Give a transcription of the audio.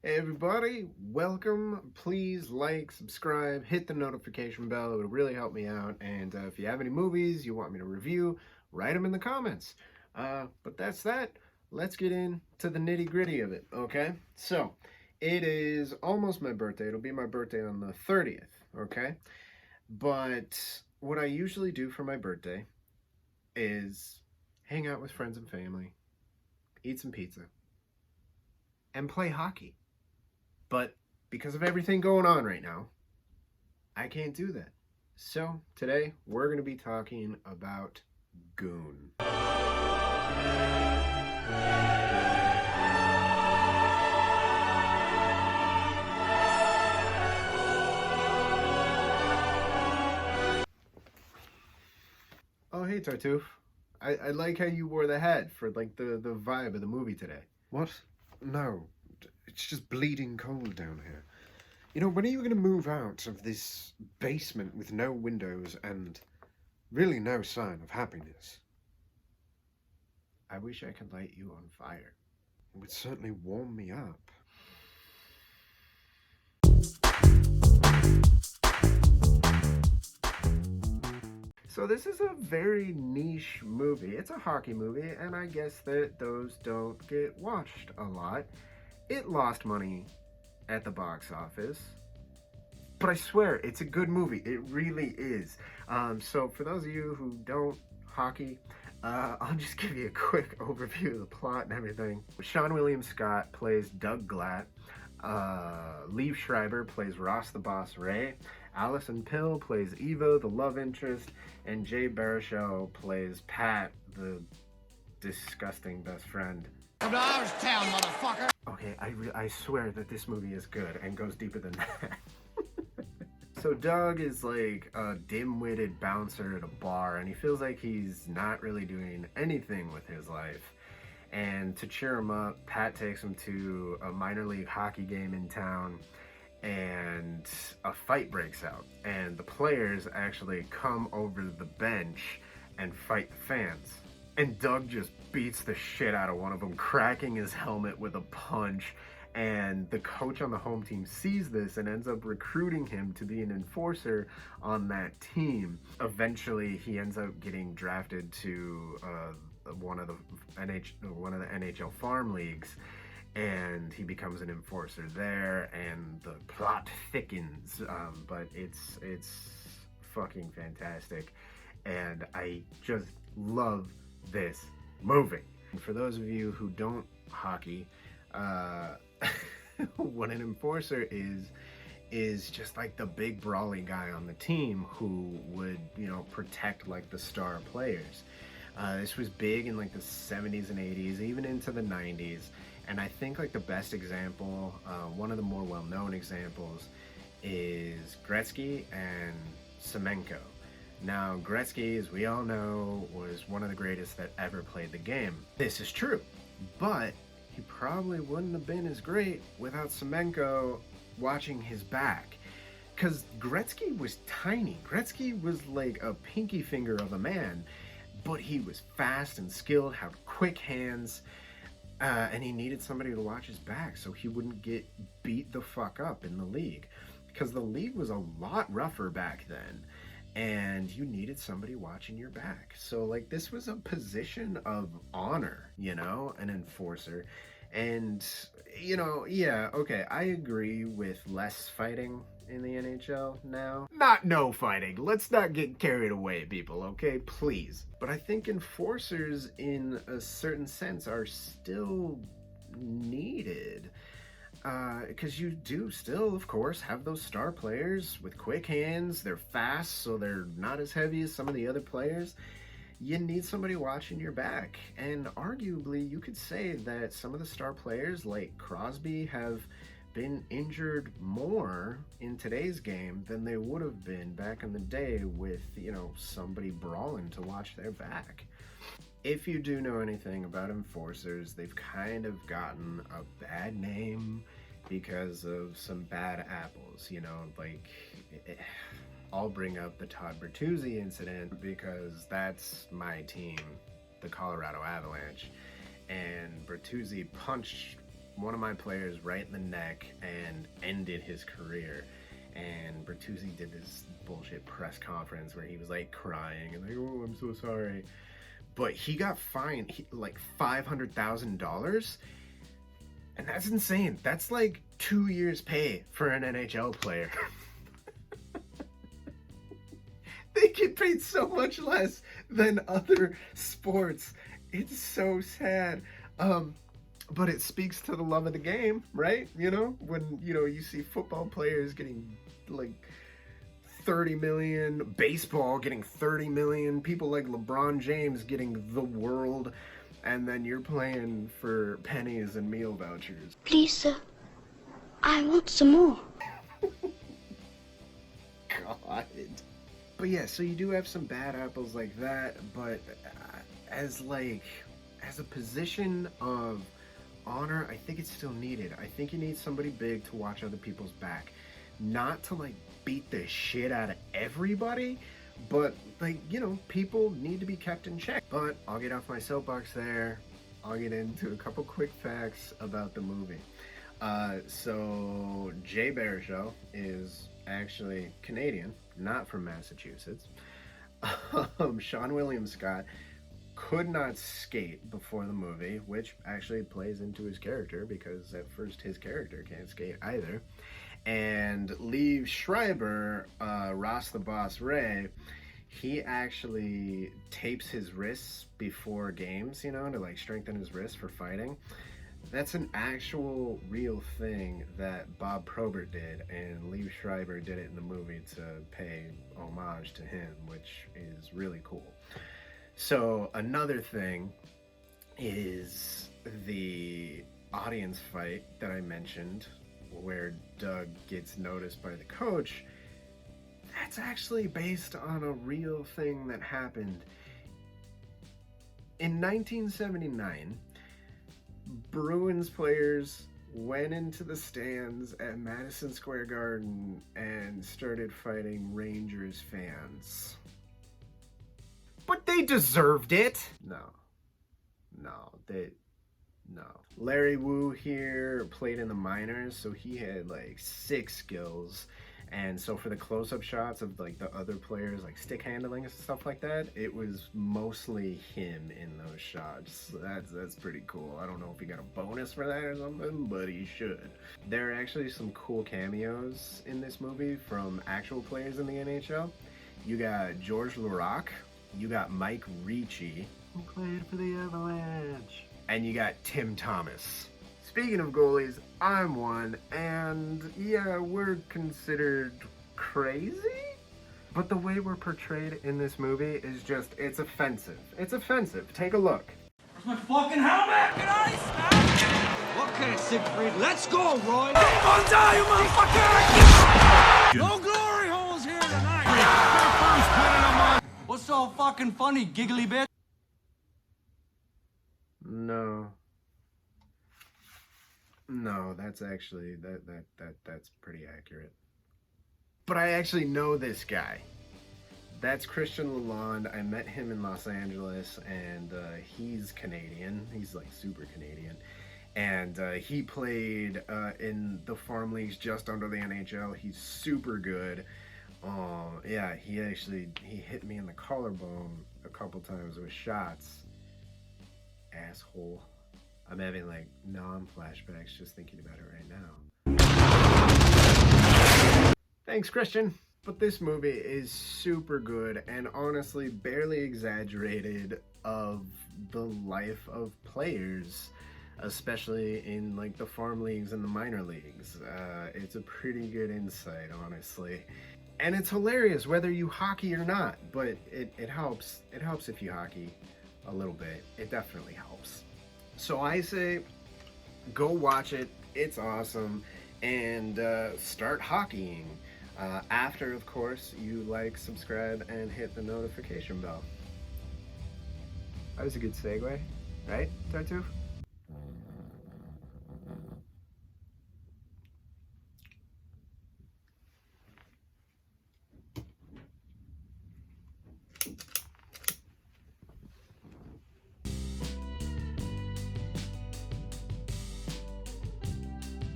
Hey everybody, welcome. Please like, subscribe, hit the notification bell. It would really help me out. And if you have any movies you want me to review, write them in the comments. But that's that. Let's get into the nitty gritty of it, okay? So, it is almost my birthday. It'll be my birthday on the 30th, okay? But what I usually do for my birthday is hang out with friends and family, eat some pizza, and play hockey. But because of everything going on right now, I can't do that. So today we're going to be talking about Goon. Oh, hey, Tartuffe. I like how you wore the hat for like the vibe of the movie today. What? No, it's just bleeding cold down here. You know, when are you going to move out of this basement with no windows and really no sign of happiness? I wish I could light you on fire. It would certainly warm me up. So this is a very niche movie. It's a hockey movie, and I guess that those don't get watched a lot. It lost money at the box office, but I swear it's a good movie. It really is. So for those of you who don't hockey, I'll just give you a quick overview of the plot and everything. Sean William Scott plays Doug Glatt. Liev Schreiber plays Ross the Boss Ray. Allison Pill plays Eva, the love interest. And Jay Baruchel plays Pat, the disgusting best friend. Come to our town, motherfucker! Okay, I swear that this movie is good and goes deeper than that. So Doug is like a dim-witted bouncer at a bar, and he feels like he's not really doing anything with his life. And to cheer him up, Pat takes him to a minor league hockey game in town, and a fight breaks out. And the players actually come over the bench and fight the fans. And Doug just beats the shit out of one of them, cracking his helmet with a punch. And the coach on the home team sees this and ends up recruiting him to be an enforcer on that team. Eventually, he ends up getting drafted to one of the NHL farm leagues, and he becomes an enforcer there, and the plot thickens. But it's fucking fantastic, and I just love this movie. And for those of you who don't hockey, what an enforcer is just like the big brawly guy on the team who would, protect like the star players. This was big in like the 70s and 80s, even into the 90s. And I think like the best example, one of the more well-known examples, is Gretzky and Semenko. Now, Gretzky, as we all know, was one of the greatest that ever played the game. This is true, but he probably wouldn't have been as great without Semenko watching his back. Because Gretzky was tiny. Gretzky was like a pinky finger of a man, but he was fast and skilled, had quick hands, and he needed somebody to watch his back so he wouldn't get beat the fuck up in the league. Because the league was a lot rougher back then, and you needed somebody watching your back. So like this was a position of honor, an enforcer. And yeah, okay, I agree with less fighting in the NHL now. Not no fighting. Let's not get carried away, people, okay? Please. But I think enforcers in a certain sense are still needed. Because you do still, of course, have those star players with quick hands. They're fast, so they're not as heavy as some of the other players. You need somebody watching your back. And arguably, you could say that some of the star players, like Crosby, have been injured more in today's game than they would have been back in the day with, somebody brawling to watch their back. If you do know anything about enforcers, they've kind of gotten a bad name because of some bad apples, I'll bring up the Todd Bertuzzi incident because that's my team, the Colorado Avalanche. And Bertuzzi punched one of my players right in the neck and ended his career. And Bertuzzi did this bullshit press conference where he was like crying and like, oh, I'm so sorry. But he got fined like $500,000. And that's insane. That's like 2 years' pay for an NHL player. They get paid so much less than other sports. It's so sad. But it speaks to the love of the game, right? You know, when, you know, you see football players getting like 30 million, baseball getting 30 million, people like LeBron James getting the world, and then you're playing for pennies and meal vouchers. Please, sir, I want some more. God. But yeah, so you do have some bad apples like that, but as a position of honor, I think it's still needed. I think you need somebody big to watch other people's back. Not to like beat the shit out of everybody, but like, you know, people need to be kept in check. But I'll get off my soapbox there. I'll get into a couple quick facts about the movie. So Jay Baruchel is actually Canadian, not from Massachusetts. Sean William Scott could not skate before the movie, which actually plays into his character because at first his character can't skate either. And Liev Schreiber, Ross the Boss Ray, he actually tapes his wrists before games, you know, to like strengthen his wrists for fighting. That's an actual real thing that Bob Probert did, and Liev Schreiber did it in the movie to pay homage to him, which is really cool. So another thing is the audience fight that I mentioned, where Doug gets noticed by the coach. That's actually based on a real thing that happened. In 1979, Bruins players went into the stands at Madison Square Garden and started fighting Rangers fans. But they deserved it! No. Larry Wu here played in the minors, so he had like 6 skills. And so for the close-up shots of like the other players, like stick handling and stuff like that, it was mostly him in those shots. So that's pretty cool. I don't know if he got a bonus for that or something, but he should. There are actually some cool cameos in this movie from actual players in the NHL. You got George Laraque, you got Mike Ricci, who played for the Avalanche, and you got Tim Thomas. Speaking of goalies, I'm one, and yeah, we're considered crazy? But the way we're portrayed in this movie is just, it's offensive. It's offensive. Take a look. Where's my fucking helmet? Get ice! Okay, Siegfried, let's go, Roy! On die, you motherfucker! No glory holes here tonight! What's so fucking funny, giggly bitch? No, that's actually, that's pretty accurate. But I actually know this guy. That's Christian Lalonde. I met him in Los Angeles, and he's Canadian. He's like super Canadian. And he played in the farm leagues just under the NHL. He's super good. Yeah, he hit me in the collarbone a couple times with shots. Asshole. I'm having like flashbacks just thinking about it right now. Thanks, Christian. But this movie is super good and honestly barely exaggerated of the life of players, especially in like the farm leagues and the minor leagues. It's a pretty good insight, honestly. And it's hilarious whether you hockey or not, but it helps. It helps if you hockey a little bit. It definitely helps. So I say, go watch it. It's awesome. And start hockeying. After, of course, you like, subscribe, and hit the notification bell. That was a good segue, right, Tartuffe?